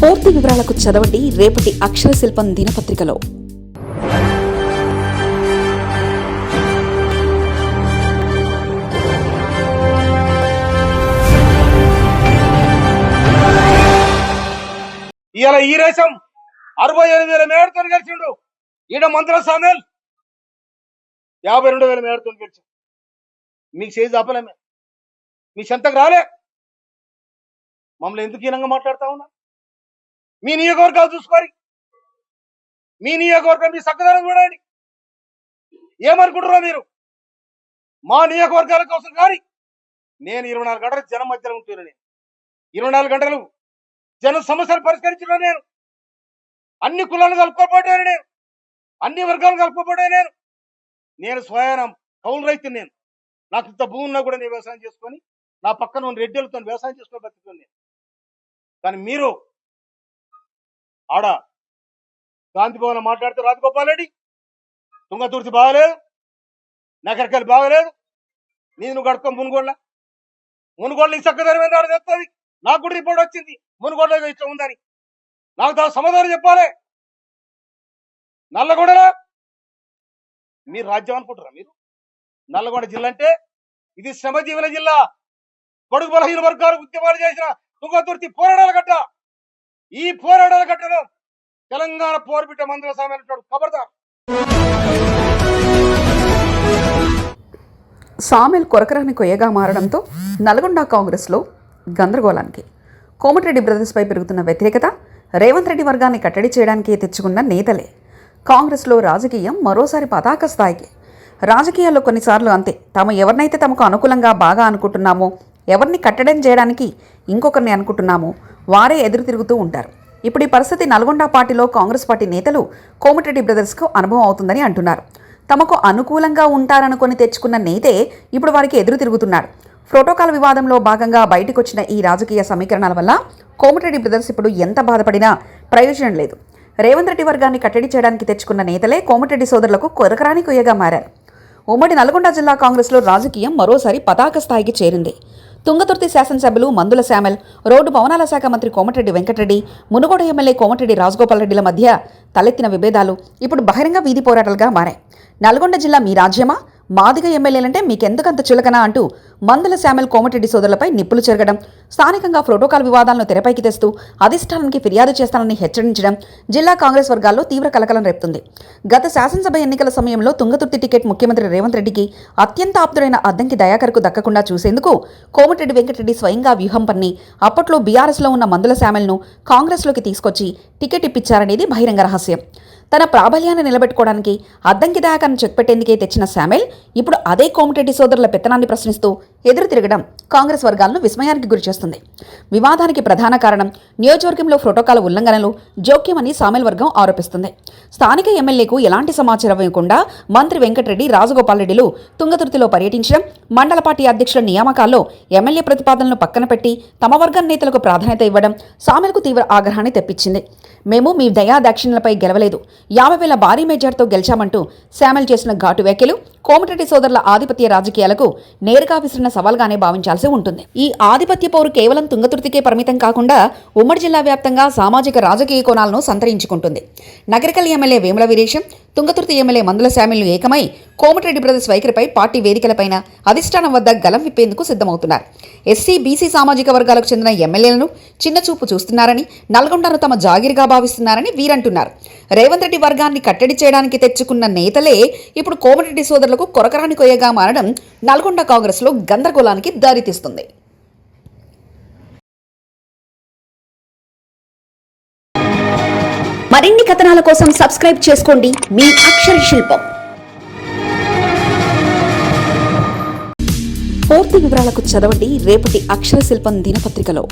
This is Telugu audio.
పూర్తి వివరాలకు చదవండి రేపటి అక్షర శిల్పం దినపత్రికలో. ఇవాళ ఈ రేషం 68,000 మేడతో గెలిచిండు. ఈడ మంత్రుల సామేల్ 52,000 మేడతో గెలిచి మీకు చేసి ఆపలేమే, మీ చెంతకు రాలే. మమ్మల్ని ఎందుకు హీనంగా మాట్లాడుతా ఉన్నా? మీ నియోజకవర్గాలు చూసుకోరి, మీ నియోజకవర్గం మీ చక్కదనం చూడండి. ఏమనుకుంటున్నారో మీరు? మా నియోజకవర్గాల కోసం కానీ నేను 24 గంటలు జనం మధ్యలో ఉంటున్నాను. 24 గంటలు జన సమస్యలు పరిష్కరించిన నేను, అన్ని కులాలను కలుపుకోబోయాను, నేను అన్ని వర్గాలను కలుపుకోబోయాను. నేను స్వయానం కౌలు రైతు. నేను నాకు ఇంత భూమి ఉన్నా కూడా నేను వ్యవసాయం చేసుకొని నా పక్కన ఉన్న రెడ్డిలతో వ్యవసాయం చేసుకొని బతుకుతాను నేను. కానీ మీరు ఆడ గాంధీ భవన్ మాట్లాడితే రాజగోపాల్ రెడ్డి తుంగతుర్తి బాగలేదు, నగరికల్ బాగలేదు, నేను గడుపుకో మునుగోళ్ళ ఈ చక్కదనం ఆడ చెప్తుంది. నాకు కూడా రిపోర్ట్ వచ్చింది మునుగోళ్ళ ఇట్లా ఉందని. నాకు దాని సమాధానం చెప్పాలి. నల్లగొండలో మీరు రాజ్యం అనుకుంటారా? మీరు నల్లగొండ జిల్లా అంటే ఇది శ్రమజీవుల జిల్లా. పొడుగు బలహీన వర్గాలు ఉద్యమాలు చేసిన తుంగతుర్తి పోరాటాల గడ్డ. ఈ పోరాటాల గడ్డలో తెలంగాణ పోరుబిడ్డ మంత్రుల సామేల్ ఖబర్దార్. సామేల్ కొరకరాని కొయ్యగా మారడంతో నల్గొండ కాంగ్రెస్లో గందరగోళానికి. కోమటిరెడ్డి బ్రదర్స్పై పెరుగుతున్న వ్యతిరేకత, రేవంత్ రెడ్డి వర్గాన్ని కట్టడి చేయడానికి తెచ్చుకున్న నేతలే. కాంగ్రెస్లో రాజకీయం మరోసారి పతాక స్థాయికి. రాజకీయాల్లో కొన్నిసార్లు అంతే, తాము ఎవరినైతే తమకు అనుకూలంగా బాగా అనుకుంటున్నామో, ఎవరిని కట్టడం చేయడానికి ఇంకొకరిని అనుకుంటున్నామో వారే ఎదురు తిరుగుతూ ఉంటారు. ఇప్పుడు ఈ పరిస్థితి నల్గొండ పార్టీలో కాంగ్రెస్ పార్టీ నేతలు కోమటిరెడ్డి బ్రదర్స్కు అనుభవం అవుతుందని అంటున్నారు. తమకు అనుకూలంగా ఉంటారనుకొని తెచ్చుకున్న నేతే ఇప్పుడు వారికి ఎదురు తిరుగుతున్నాడు. ప్రోటోకాల్ వివాదంలో భాగంగా బయటకొచ్చిన ఈ రాజకీయ సమీకరణాల వల్ల కోమటిరెడ్డి బ్రదర్స్ ఇప్పుడు ఎంత బాధపడినా ప్రయోజనం లేదు. రేవంత్ రెడ్డి వర్గాన్ని కట్టడి చేయడానికి తెచ్చుకున్న నేతలే కోమటిరెడ్డి సోదరులకు కొరకరాని కొయ్యగా మారారు. ఉమ్మడి నల్గొండ జిల్లా కాంగ్రెస్లో రాజకీయం మరోసారి పతాక స్థాయికి చేరింది. తుంగతుర్తి శాసనసభ్యులు మందుల శామల్, రోడ్డు భవనాల శాఖ మంత్రి కోమటిరెడ్డి వెంకటరెడ్డి, మునుగోడు ఎమ్మెల్యే కోమటిరెడ్డి రాజగోపాల్ రెడ్డిల మధ్య తలెత్తిన విభేదాలు ఇప్పుడు బహిరంగ వీధి పోరాటాలుగా మారాయి. నల్గొండ జిల్లా మీ రాజ్యమా, మాదిగ ఎమ్మెల్యేలంటే మీకెందుకంత చులకనా అంటూ మందుల శామల్ కోమటిరెడ్డి సోదరులపై నిప్పులు చెరగడం, స్థానికంగా ప్రోటోకాల్ వివాదాలను తెరపైకి తెస్తూ అధిష్టానానికి ఫిర్యాదు చేస్తానని హెచ్చరించడం జిల్లా కాంగ్రెస్ వర్గాల్లో తీవ్ర కలకలం రేపుతుంది. గత శాసనసభ ఎన్నికల సమయంలో తుంగతుర్తి టికెట్ ముఖ్యమంత్రి రేవంత్ రెడ్డికి అత్యంత ఆప్తుడైన అద్దంకి దయాకర్కు దక్కకుండా చూసేందుకు కోమటిరెడ్డి వెంకటరెడ్డి స్వయంగా వ్యూహం పన్ని అప్పట్లో బీఆర్ఎస్లో ఉన్న మందుల శామల్ను కాంగ్రెస్లోకి తీసుకొచ్చి టికెట్ ఇప్పించారనేది బహిరంగ రహస్యం. తన ప్రాబల్యాన్ని నిలబెట్టుకోవడానికి అద్దంకి దయాకర్ను చెక్పెట్టేందుకే తెచ్చిన శామల్ ఇప్పుడు అదే కోమటిరెడ్డి సోదరుల పెత్తనాన్ని ప్రశ్నిస్తూ ఎదురు తిరగడం కాంగ్రెస్ వర్గాలను విస్మయానికి గురిచేస్తుంది. వివాదానికి ప్రధాన కారణం నియోజకవర్గంలో ప్రోటోకాల్ ఉల్లంఘనలు, జోక్యమని శామల్ వర్గం ఆరోపిస్తుంది. స్థానిక ఎమ్మెల్యేకు ఎలాంటి సమాచారం ఇవ్వకుండా మంత్రి వెంకటరెడ్డి, రాజగోపాల్ రెడ్డిలు తుంగతుర్తిలో పర్యటించడం, మండల పార్టీ అధ్యక్షుల నియామకాల్లో ఎమ్మెల్యే ప్రతిపాదనలు పక్కన పెట్టి తమ వర్గం నేతలకు ప్రాధాన్యత ఇవ్వడం శామల్కు తీవ్ర ఆగ్రహాన్ని తెప్పించింది. మేము మీ దయా దాక్షిణ్యాలపై గెలవలేదు, 50,000 భారీ మెజార్టీతో గెలిచామంటూ శామల్ చేసిన ఘాటు వ్యాఖ్యలు కోమటిరెడ్డి సోదరుల ఆధిపత్య రాజకీయాలకు నేరుగా విసిరిన సవాల్గానే భావించాల్సి ఉంటుంది. ఈ ఆధిపత్య పోరు కేవలం తుంగతుర్తికే పరిమితం కాకుండా ఉమ్మడి జిల్లా వ్యాప్తంగా సామాజిక రాజకీయ కోణాలను సంతరించుకుంటుంది. నగరికల్ ఎమ్మెల్యే వేముల వీరేశం, తుంగతుర్తి ఎమ్మెల్యే మందుల శామల్ను ఏకమై కోమటిరెడ్డి బ్రదర్స్ వైఖరిపై పార్టీ వేదికలపైన అధిష్టానం వద్ద గలం విప్పేందుకు సిద్ధమవుతున్నారు. ఎస్సీ, బీసీ సామాజిక వర్గాలకు చెందిన ఎమ్మెల్యేలను చిన్నచూపు చూస్తున్నారని, నల్గొండను తమ జాగిరిగా భావిస్తున్నారని వీరంటున్నారు. రేవంత్ రెడ్డి వర్గాన్ని కట్టడి చేయడానికి తెచ్చుకున్న నేతలే ఇప్పుడు కోమటిరెడ్డి సోదరులకు కొరకరాని కొయ్యగా మారడం నల్గొండ కాంగ్రెస్లో గందరగోళానికి దారితీస్తుంది. మరిన్ని కథనాల కోసం సబ్స్క్రైబ్ చేసుకోండి మీ అక్షర శిల్పం. పూర్తి వివరాలకు చదవండి రేపటి అక్షర శిల్పం దినపత్రికలో.